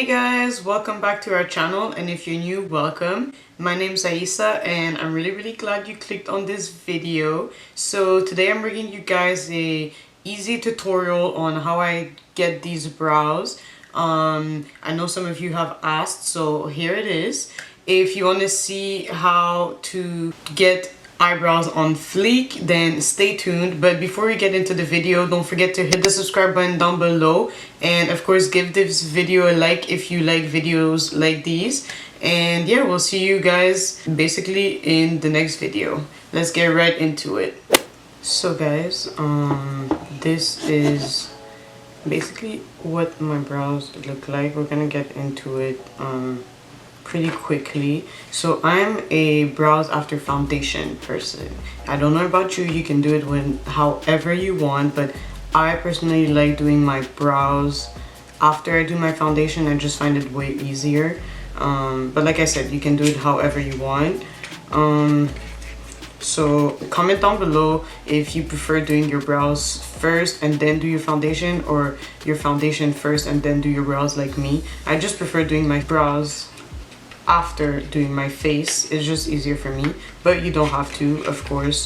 Guys, welcome back to our channel, and if you're new, welcome. My name's Aisa and I'm really glad you clicked on this video. So today I'm bringing you guys a easy tutorial on how I get these brows. I know some of you have asked, so here it is. If you want to see how to get eyebrows on fleek, then stay tuned. But before we get into the video, don't forget to hit the subscribe button down below, and of course give this video a like if you like videos like these. And yeah, we'll see you guys basically in the next video. Let's get right into it. So guys, this is basically what my brows look like. We're gonna get into it pretty quickly. So I'm a brows after foundation person. I don't know about you, you can do it when however you want, but I personally like doing my brows after I do my foundation. I just find it way easier. But like I said, you can do it however you want. So comment down below if you prefer doing your brows first and then do your foundation, or your foundation first and then do your brows like me. I just prefer doing my brows after doing my face. It's just easier for me, but you don't have to, of course.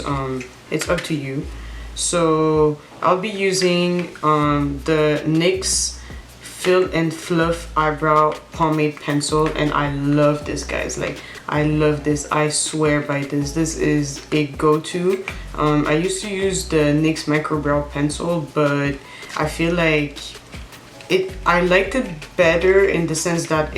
It's up to you. So I'll be using the NYX Fill and Fluff eyebrow pomade pencil, and I love this, guys. Like, I love this. I swear by this. This is a go-to. I used to use the NYX micro brow pencil, but I feel like I liked it better in the sense that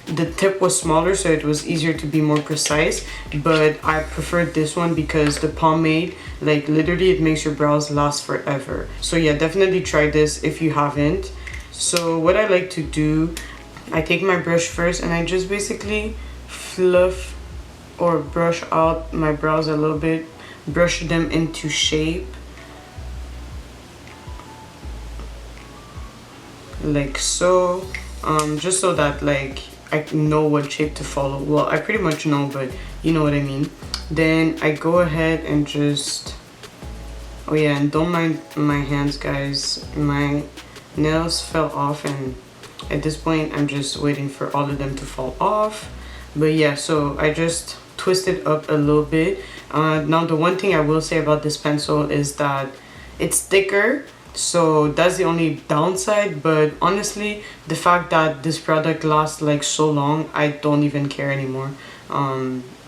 the tip was smaller, so it was easier to be more precise. But I preferred this one because the pomade, like, literally it makes your brows last forever. So yeah, definitely try this if you haven't. So what I like to do, I take my brush first and I just basically fluff or brush out my brows a little bit, brush them into shape like so, just so that like I know what shape to follow. Well, I pretty much know, but you know what I mean. Then I go ahead and just, oh yeah, and don't mind my hands, guys. My nails fell off, and at this point I'm just waiting for all of them to fall off. But yeah, so I just twist it up a little bit. Now the one thing I will say about this pencil is that it's thicker, so that's the only downside. But honestly, the fact that this product lasts like so long, I don't even care anymore.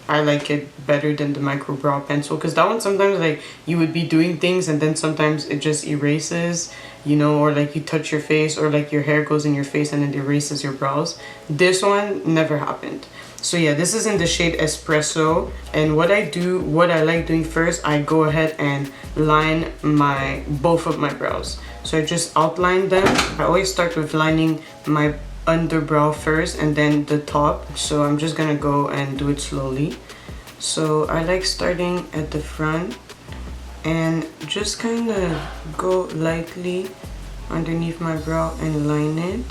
I like it better than the micro brow pencil, because that one sometimes, like, you would be doing things and then sometimes it just erases, you know, or like you touch your face, or like your hair goes in your face and it erases your brows. This one never happened. So yeah, this is in the shade Espresso, and what I like doing first, I go ahead and line both of my brows. So I just outline them. I always start with lining my underbrow first and then the top. So I'm just gonna go and do it slowly. So I like starting at the front and just kind of go lightly underneath my brow and line it.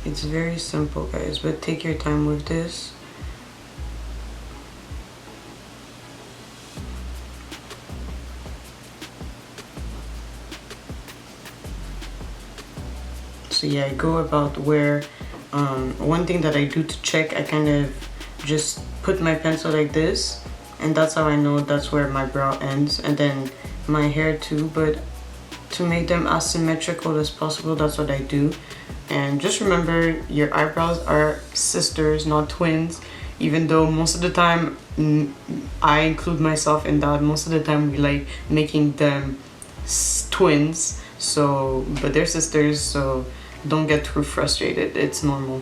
It's very simple, guys, but take your time with this. So yeah, I go about where, one thing that I do to check, I kind of just put my pencil like this, and that's how I know that's where my brow ends, and then my hair too. But to make them as symmetrical as possible, that's what I do. And just remember, your eyebrows are sisters, not twins, even though most of the time, I include myself in that, most of the time we like making them twins. So, but they're sisters, so don't get too frustrated, it's normal.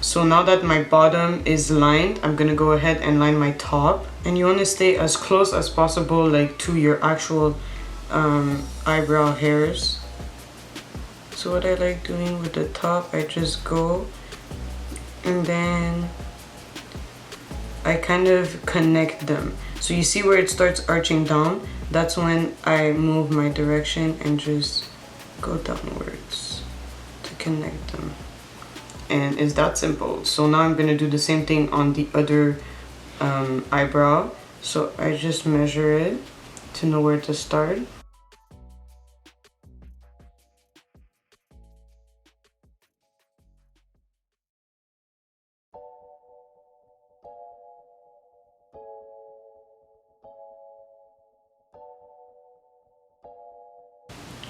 So now that my bottom is lined, I'm gonna go ahead and line my top, and you want to stay as close as possible, like, to your actual eyebrow hairs. So what I like doing with the top, I just go and then I kind of connect them. So you see where it starts arching down? That's when I move my direction and just go downwards to connect them. And it's that simple. So now I'm gonna do the same thing on the other eyebrow. So I just measure it to know where to start.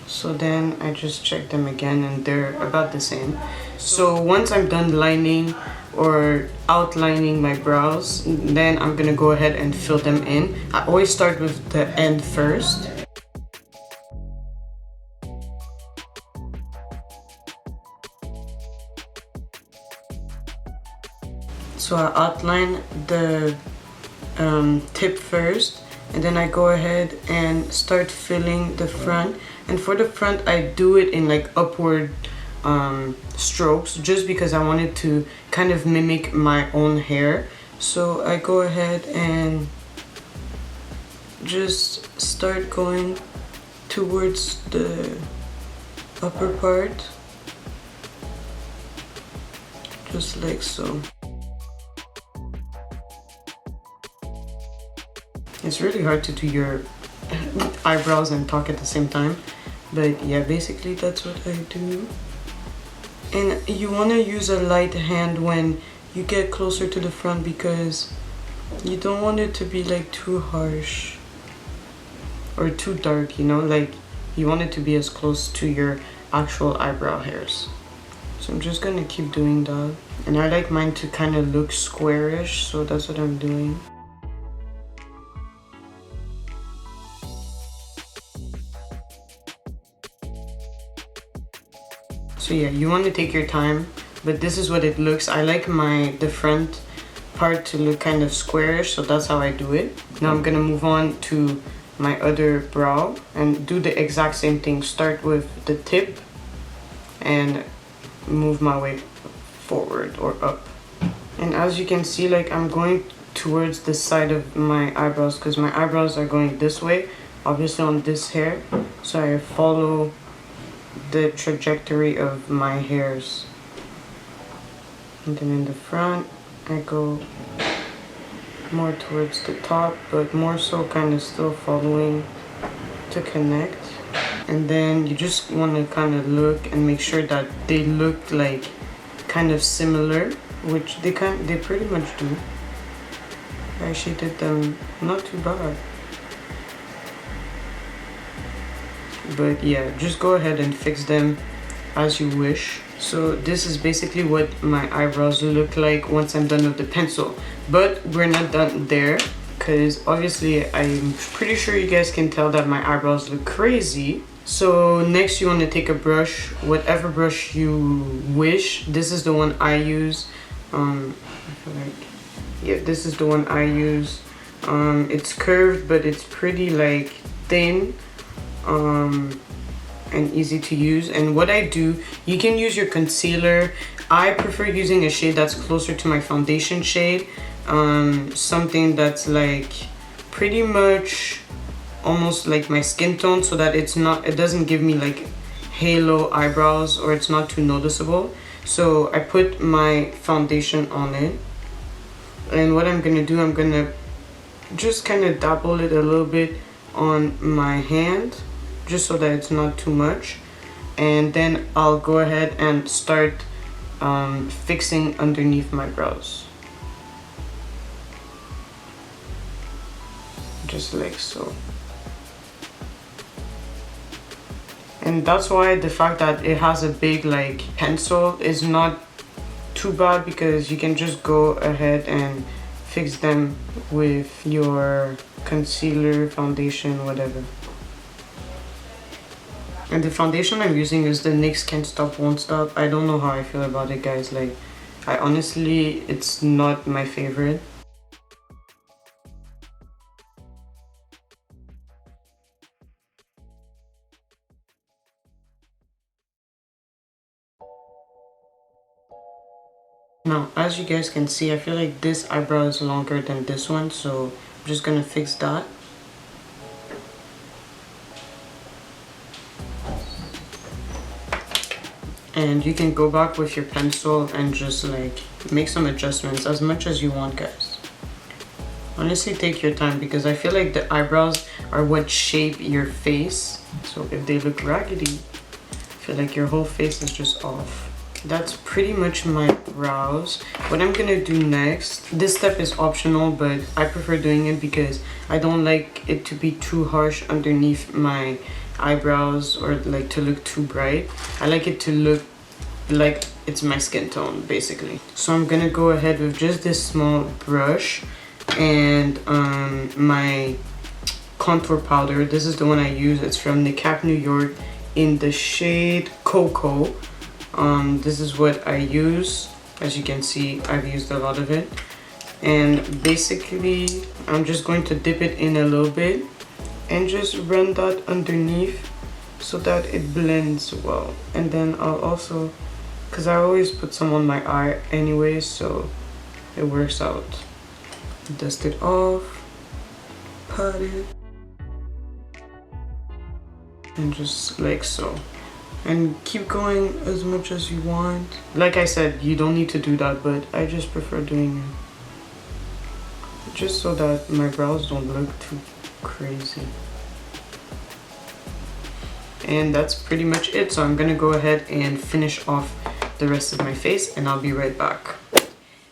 So then I just check them again and they're about the same. So once I'm done lining or outlining my brows, then I'm gonna go ahead and fill them in. I always start with the end first. So I outline the tip first, and then I go ahead and start filling the front. And for the front, I do it in like upward strokes, just because I wanted to kind of mimic my own hair. So I go ahead and just start going towards the upper part, just like so. It's really hard to do your eyebrows and talk at the same time, but yeah, basically that's what I do. And you want to use a light hand when you get closer to the front, because you don't want it to be like too harsh or too dark, you know, like you want it to be as close to your actual eyebrow hairs. So I'm just gonna keep doing that, and I like mine to kind of look squarish, so that's what I'm doing. So yeah, you want to take your time, but this is what it looks. I like the front part to look kind of squarish, so that's how I do it. Now I'm gonna move on to my other brow and do the exact same thing. Start with the tip and move my way forward or up. And as you can see, like I'm going towards the side of my eyebrows because my eyebrows are going this way, obviously on this hair. So I follow the trajectory of my hairs. And then in the front, I go more towards the top, but more so kind of still following to connect. And then you just want to kind of look and make sure that they look like kind of similar, which they pretty much do. I actually did them not too bad. But yeah, just go ahead and fix them as you wish. So this is basically what my eyebrows look like once I'm done with the pencil. But we're not done there, because obviously I'm pretty sure you guys can tell that my eyebrows look crazy. So next you want to take a brush, whatever brush you wish. This is the one I use. I feel like, yeah, this is the one I use. It's curved, but it's pretty like thin and easy to use. And what I do, you can use your concealer. I prefer using a shade that's closer to my foundation shade, something that's like pretty much almost like my skin tone, so that it doesn't give me like halo eyebrows, or it's not too noticeable. So I put my foundation on it, and what I'm gonna do, I'm gonna just kind of dabble it a little bit on my hand, just so that it's not too much. And then I'll go ahead and start fixing underneath my brows, just like so. And that's why the fact that it has a big like pencil is not too bad, because you can just go ahead and fix them with your concealer, foundation, whatever. And the foundation I'm using is the NYX Can't Stop Won't Stop. I don't know how I feel about it, guys. Like, I honestly, it's not my favorite. Now, as you guys can see, I feel like this eyebrow is longer than this one, so I'm just gonna fix that. And you can go back with your pencil and just like make some adjustments as much as you want, guys. Honestly, take your time, because I feel like the eyebrows are what shape your face. So if they look raggedy, I feel like your whole face is just off. That's pretty much my brows. What I'm gonna do next, this step is optional, but I prefer doing it because I don't like it to be too harsh underneath my eyebrows or like to look too bright. I like it to look like it's my skin tone basically. So I'm gonna go ahead with just this small brush and my contour powder. This is the one I use. It's from Cap New York in the shade Cocoa. This is what I use. As you can see, I've used a lot of it. And basically, I'm just going to dip it in a little bit and just run that underneath so that it blends well. And then I'll also, because I always put some on my eye anyway, so it works out. Dust it off, pat it, and just like so. And keep going as much as you want. Like I said, you don't need to do that, but I just prefer doing it just so that my brows don't look too crazy. And that's pretty much it. So I'm gonna go ahead and finish off the rest of my face and I'll be right back.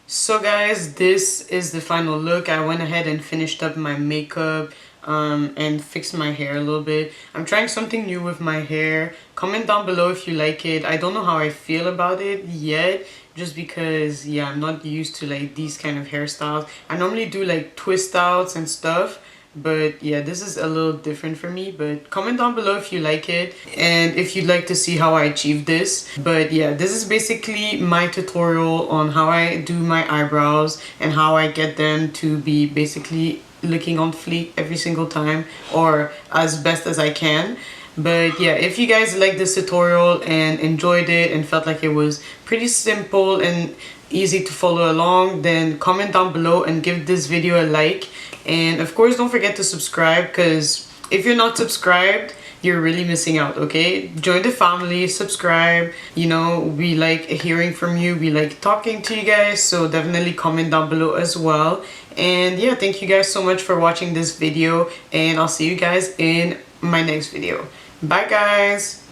So guys, this is the final look. I went ahead and finished up my makeup and fixed my hair a little bit. I'm trying something new with my hair. Comment down below if you like it. I don't know how I feel about it yet, just because yeah, I'm not used to like these kind of hairstyles. I normally do like twist outs and stuff, but yeah, this is a little different for me. But comment down below if you like it and if you'd like to see how I achieve this. But yeah, this is basically my tutorial on how I do my eyebrows and how I get them to be basically looking on fleek every single time, or as best as I can. But yeah, if you guys like this tutorial and enjoyed it and felt like it was pretty simple and easy to follow along, then comment down below and give this video a like. And of course, don't forget to subscribe, because if you're not subscribed, you're really missing out, okay? Join the family, subscribe. You know, we like hearing from you. We like talking to you guys. So definitely comment down below as well. And yeah, thank you guys so much for watching this video. And I'll see you guys in my next video. Bye, guys.